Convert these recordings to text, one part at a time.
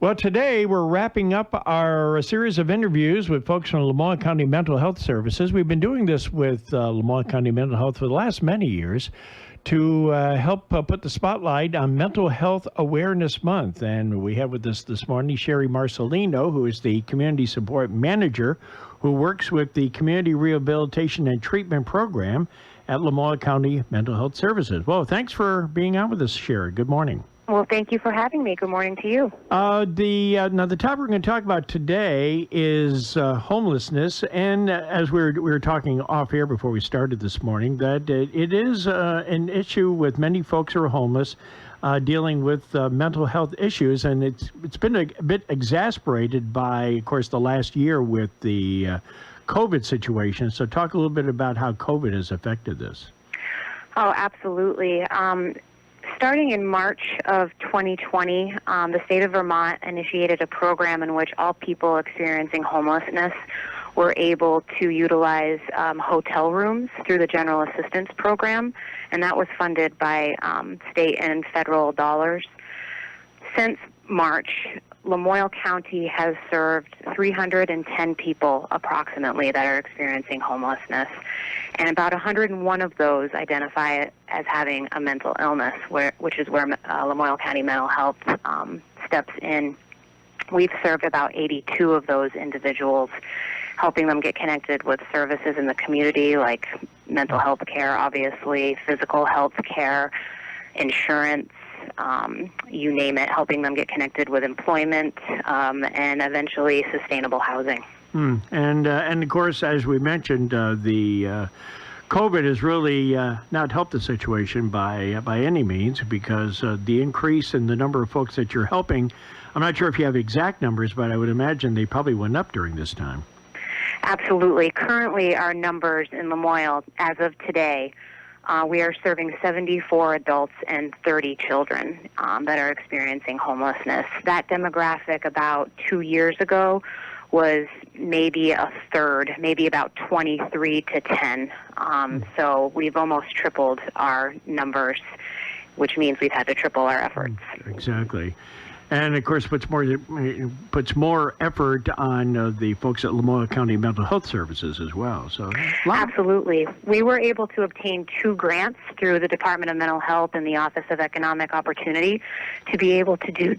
Well, today we're wrapping up our series of interviews with folks from Lamoille County Mental Health Services. We've been doing this with Lamoille County Mental Health for the last many years to help put the spotlight on Mental Health Awareness Month. And we have with us this morning Sherry Marcelino, who is the Community Support Manager, who works with the Community Rehabilitation and Treatment Program at Lamoille County Mental Health Services. Well, thanks for being on with us, Sherry. Good morning. Well, thank you for having me. Good morning to you. Now, the topic we're going to talk about today is homelessness, and as we were talking off air before we started this morning, that it is an issue with many folks who are homeless, dealing with mental health issues, and it's been a bit exacerbated by, of course, the last year with the COVID situation. So, talk a little bit about how COVID has affected this. Oh, absolutely. Starting in March of 2020, the state of Vermont initiated a program in which all people experiencing homelessness were able to utilize hotel rooms through the General Assistance Program, and that was funded by state and federal dollars. Since March, Lamoille County has served 310 people approximately that are experiencing homelessness, and about 101 of those identify as having a mental illness, which is where Lamoille County Mental Health steps in. We've served about 82 of those individuals, helping them get connected with services in the community like mental health care, obviously, physical health care, insurance, you name it, helping them get connected with employment and eventually sustainable housing. And of course, as we mentioned, the COVID has really not helped the situation by any means, because the increase in the number of folks that you're helping, I'm not sure if you have exact numbers, but I would imagine they probably went up during this time. Absolutely. Currently, our numbers in Lamoille, as of today, we are serving 74 adults and 30 children that are experiencing homelessness. That demographic about 2 years ago was maybe a third, maybe about 23 to 10. So we've almost tripled our numbers, which means we've had to triple our efforts. Exactly. And of course, puts more effort on the folks at Lamoille County Mental Health Services as well. So, absolutely, we were able to obtain 2 grants through the Department of Mental Health and the Office of Economic Opportunity to be able to do,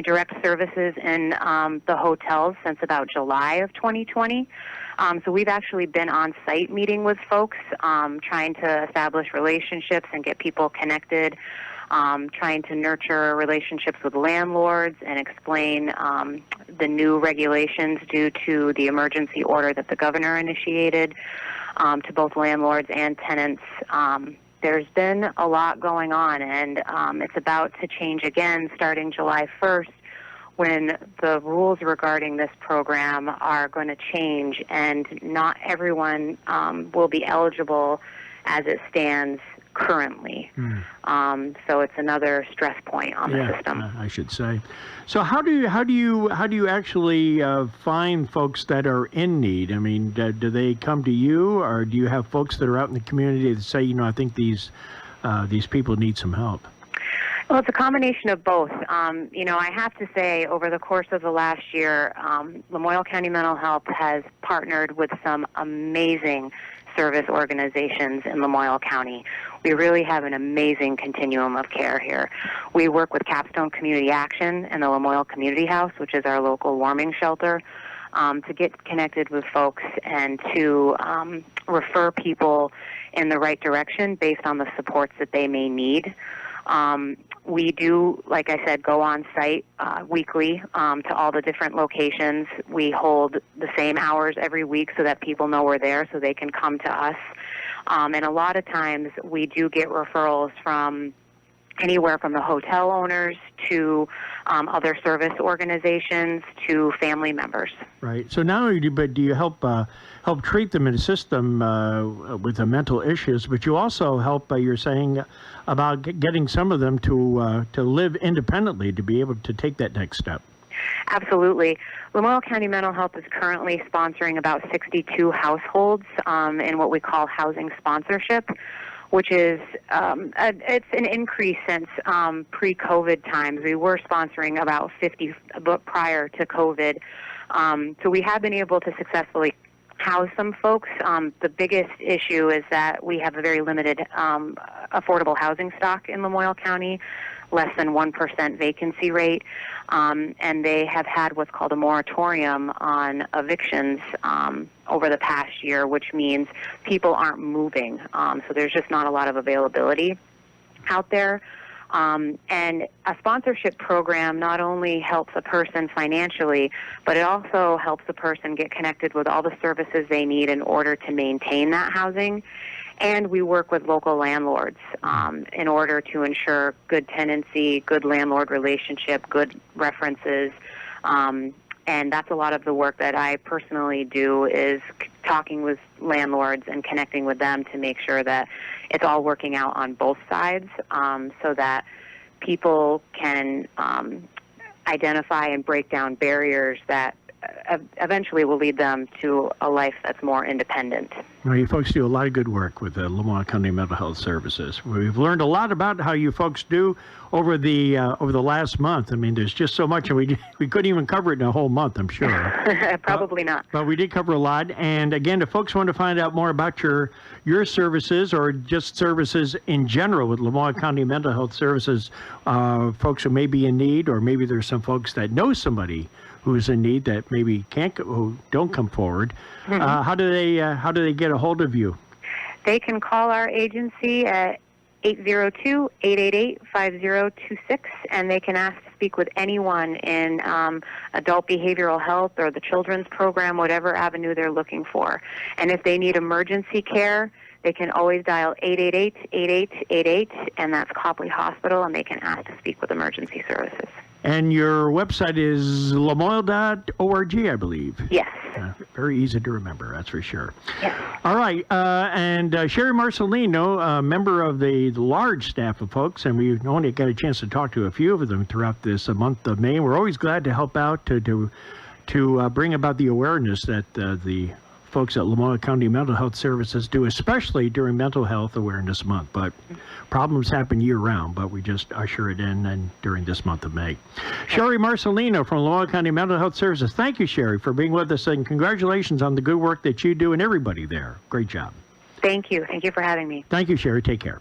direct services in the hotels since about July of 2020. So we've actually been on site meeting with folks, trying to establish relationships and get people connected. Trying to nurture relationships with landlords and explain the new regulations due to the emergency order that the governor initiated to both landlords and tenants. There's been a lot going on, and it's about to change again starting July 1st, when the rules regarding this program are going to change, and not everyone will be eligible as it stands currently. So it's another stress point on the system. I should say. So how do you actually find folks that are in need? I mean, do they come to you, or do you have folks that are out in the community that say, I think these people need some help? Well, it's a combination of both. I have to say, over the course of the last year, Lamoille County Mental Health has partnered with some amazing service organizations in Lamoille County. We really have an amazing continuum of care here. We work with Capstone Community Action and the Lamoille Community House, which is our local warming shelter, to get connected with folks and to refer people in the right direction based on the supports that they may need. We do, like I said, go on site weekly to all the different locations. We hold the same hours every week so that people know we're there so they can come to us. And a lot of times we do get referrals from anywhere from the hotel owners to other service organizations to family members. Right. So not only do you help treat them and assist them with the mental issues, but you also help, you're saying, about getting some of them to live independently, to be able to take that next step. Absolutely. Lamoille County Mental Health is currently sponsoring about 62 households in what we call housing sponsorship, which is it's an increase since pre-COVID times. We were sponsoring about 50 prior to COVID, so we have been able to successfully house some folks. The biggest issue is that we have a very limited affordable housing stock in Lamoille County, less than 1% vacancy rate, and they have had what's called a moratorium on evictions over the past year, which means people aren't moving. So there's just not a lot of availability out there. And a sponsorship program not only helps a person financially, but it also helps the person get connected with all the services they need in order to maintain that housing. And we work with local landlords in order to ensure good tenancy, good landlord relationship, good references. And that's a lot of the work that I personally do, is talking with landlords and connecting with them to make sure that it's all working out on both sides, so that people can identify and break down barriers that eventually will lead them to a life that's more independent. Well, you folks do a lot of good work with the Lamoille County Mental Health Services. We've learned a lot about how you folks do over the last month. I mean, there's just so much, and we couldn't even cover it in a whole month, I'm sure. Probably not. But we did cover a lot. And again, if folks want to find out more about your services, or just services in general with Lamoille County Mental Health Services, folks who may be in need, or maybe there's some folks that know somebody who's in need that maybe who don't come forward, how do they get a hold of you? They can call our agency at 802-888-5026, and they can ask to speak with anyone in adult behavioral health or the children's program, whatever avenue they're looking for. And if they need emergency care, they can always dial 888-8888, and that's Copley Hospital, and they can ask to speak with emergency services. And your website is lamoille.org, I believe. Yes. Very easy to remember, that's for sure. Yes. All right. And Sherry Marcelino, a member of the large staff of folks, and we only got a chance to talk to a few of them throughout this month of May. We're always glad to help out to bring about the awareness that the folks at Lamoille County Mental Health Services do, especially during Mental Health Awareness Month. But problems happen year-round, but we just usher it in and during this month of May. Sherry Marcelino from Lamoille County Mental Health Services. Thank you, Sherry, for being with us, and congratulations on the good work that you do and everybody there. Great job. Thank you. Thank you for having me. Thank you, Sherry. Take care.